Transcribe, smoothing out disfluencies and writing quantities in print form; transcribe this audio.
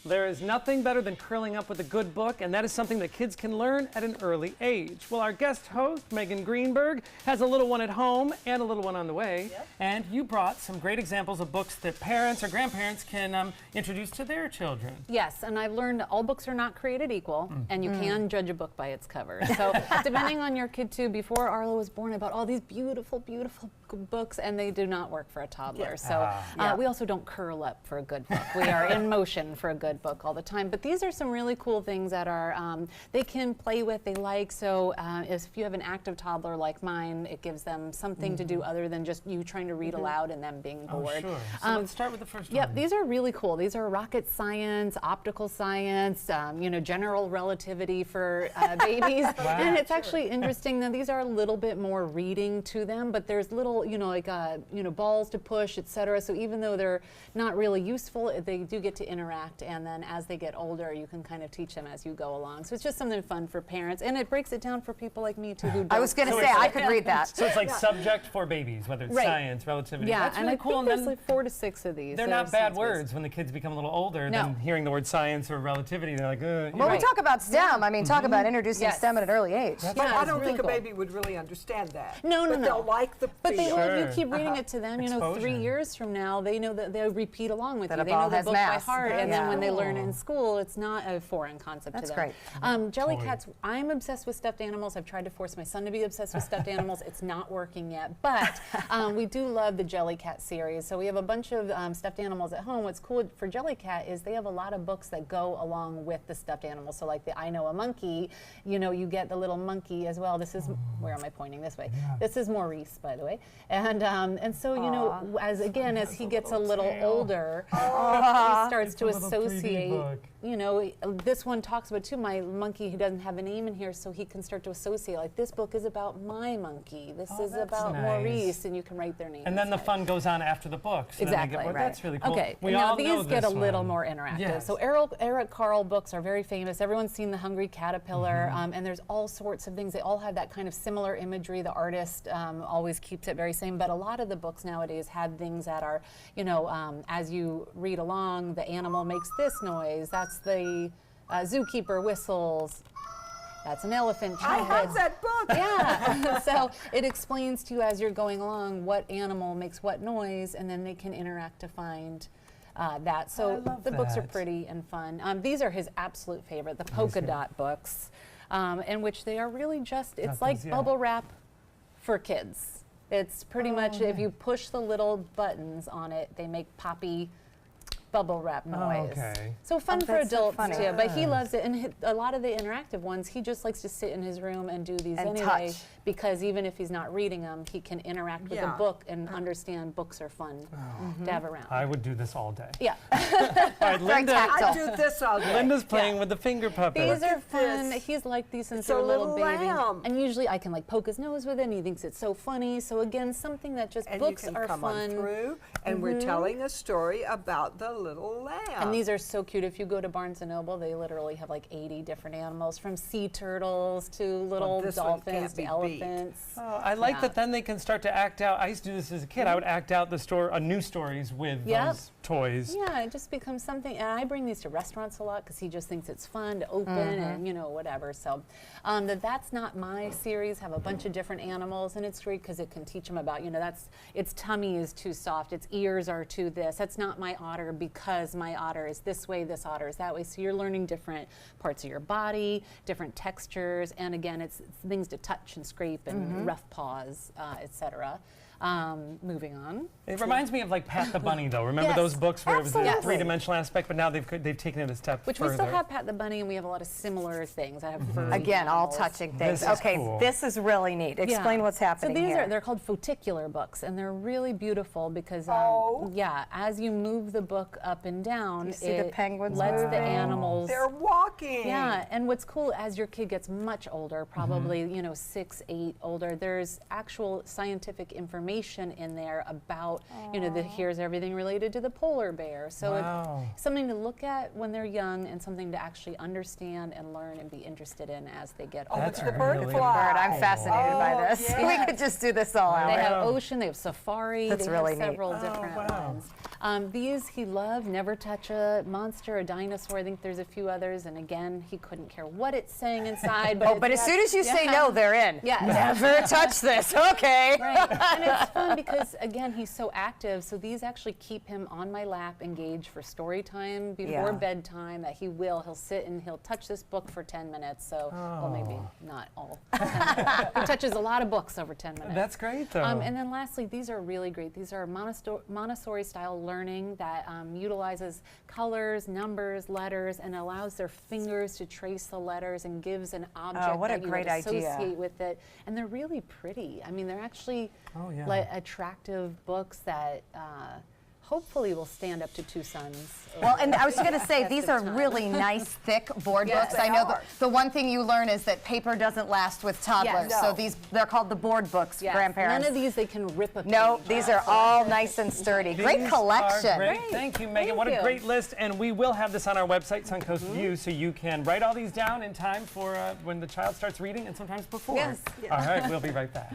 There is nothing better than curling up with a good book, and that is something that kids can learn at an early age. Well, our guest host, Megan Greenberg, has a little one at home and a little one on the way. Yep. And you brought some great examples of books that parents or grandparents can introduce to their children. Yes, and I've learned all books are not created equal, and you can judge a book by its cover. So depending on your kid too, before Arlo was born, I bought all these beautiful, beautiful books, and they do not work for a toddler. Yeah. So we also don't curl up for a good book. We are in motion for a good book all the time. But these are some really cool things that are they can play with, they like. So if you have an active toddler like mine, it gives them something to do other than just you trying to read aloud and them being bored. Oh, sure. So let's start with the first one. Yep, these are really cool. These are rocket science, optical science, general relativity for babies. Wow. And it's actually interesting that these are a little bit more reading to them, but there's little, balls to push, etc. So even though they're not really useful, they do get to interact, and then as they get older, you can kind of teach them as you go along. So it's just something fun for parents, and it breaks it down for people like me too who don't. I was going to say, I could read that. So it's like subject for babies, whether it's science, relativity. Yeah, That's and really I cool. think there's like 4 to 6 of these. They're not bad words when the kids become a little older. No. Than hearing the word science or relativity. They're like, Well, we talk about STEM. I mean, talk about introducing STEM at an early age. But Yeah, I don't it's think really a baby would really understand that. No. But they'll like the But feel. if you keep reading it to them, Exposure. 3 years from now, they know that they'll repeat along with That you. a They ball know the has book mass. by heart, and Yeah. then when they learn in school, it's not a foreign concept That's to them. great. Jelly Toy. cats, I'm obsessed with stuffed animals. I've tried to force my son to be obsessed with stuffed animals. It's not working yet, but we do love the Jelly Cat series. So we have a bunch of stuffed animals at home. What's cool for Jelly Cat is they have a lot of books that go along with the stuffed animals. So like the I Know a Monkey, you get the little monkey as well. This is, where am I pointing? This way. This is Maurice, by the way. And so, as he gets a little older, he starts to It's a little 3D associate, book. this one talks about too, my monkey who doesn't have a name in here, so he can start to associate, like this book is about my monkey, this is that's about nice. Maurice, and you can write their name. And then the inside. fun goes on after the book. So Exactly, then they get, right. That's really cool. Okay, We now all know these get a this little one. more interactive. Yes. So Eric Carle books are very famous. Everyone's seen The Hungry Caterpillar, and there's all sorts of things. They all have that kind of similar imagery. The artist always keeps it very same, but a lot of the books nowadays have things that are, as you read along, the animal makes this noise. That's the zookeeper whistles. That's an elephant. I have that book. Yeah. So it explains to you as you're going along what animal makes what noise, and then they can interact to find that. So the books are that. pretty and fun. These are his absolute favorite, the polka dot books, in which they are really just, it's like bubble wrap for kids. It's pretty much, if you push the little buttons on it, they make poppy bubble wrap noise. Okay. So fun for that's so adults funny. too, but he loves it, and a lot of the interactive ones, he just likes to sit in his room and do these And anyway, touch. because even if he's not reading them, he can interact with the Yeah. book and understand books are fun to have around. I would do this all day. Yeah, All right, Linda. tactile. I do this all day. Linda's playing with the finger puppet. these are at fun. this. He's liked these since It's they're a a little little baby, lamb. and usually I can like poke his nose with it, and he thinks it's so funny. So again, something that just And books you can are come fun. on through, and we're telling a story about the little lamb. And these are so cute. If you go to Barnes & Noble, they literally have like 80 different animals, from sea turtles to little this one dolphins can't to be beat. elephants. Oh, I like Yeah. that then they can start to act out. I used to do this as a kid. I would act out new stories with Yep. those toys. Yeah, it just becomes something, and I bring these to restaurants a lot because he just thinks it's fun to open and whatever. So that's not my series. Have a bunch of different animals, and it's great because it can teach them about its tummy is too soft, its ears are too this. That's not my otter because my otter is this way, this otter is that way. So you're learning different parts of your body, different textures, and again, it's things to touch and scrape and rough paws, etc. Moving on. It reminds me of like Pat the Bunny, though. Remember Yes, those books where it was the absolutely. three-dimensional aspect, but now they've taken it a step Which further. we still have Pat the Bunny, and we have a lot of similar things. I have furry Again, all animals. touching things. This is Okay, cool. this is really neat. Explain what's happening So these here. they're called foticular books, and they're really beautiful because, as you move the book up and down, You see the it penguins lets the moving. animals. They're walking. Yeah, and what's cool as your kid gets much older, probably 6, 8 older, there's actual scientific information information in there about, you know, here's everything related to the polar bear. So it's something to look at when they're young and something to actually understand and learn and be interested in as they get older. It's the bird Bird, fly. I'm fascinated by this. Yeah. We could just do this all hour. They have ocean, they have safari, That's they really have neat. several different ones. These he loved, never touch a monster, a dinosaur. I think there's a few others, and again, he couldn't care what it's saying inside. But But as soon as you say no, they're in. Yes. Never touch this. Okay. Right. And it's fun because, again, he's so active, so these actually keep him on my lap, engaged for story time before bedtime, that he'll sit and he'll touch this book for 10 minutes, so, well, maybe not all 10 minutes. He touches a lot of books over 10 minutes. That's great, though. And then lastly, these are really great. These are Montessori-style learning that utilizes colors, numbers, letters, and allows their fingers to trace the letters and gives an object what a that you great would idea. associate with it. And they're really pretty. I mean, they're actually yeah. like attractive books that hopefully will stand up to two sons. Well, and I was going to say, Test these of are time. really nice, thick board Yes, books. they I know are. the one thing you learn is that paper doesn't last with toddlers. Yes. So No. they're called the board books, Yes. grandparents. None of these they can rip a No, page these off. are all nice and sturdy. Great These collection. are great. Thank you, Megan. Thank What a you. great list. And we will have this on our website, Suncoast View, so you can write all these down in time for when the child starts reading and sometimes before. Yes. All right, we'll be right back.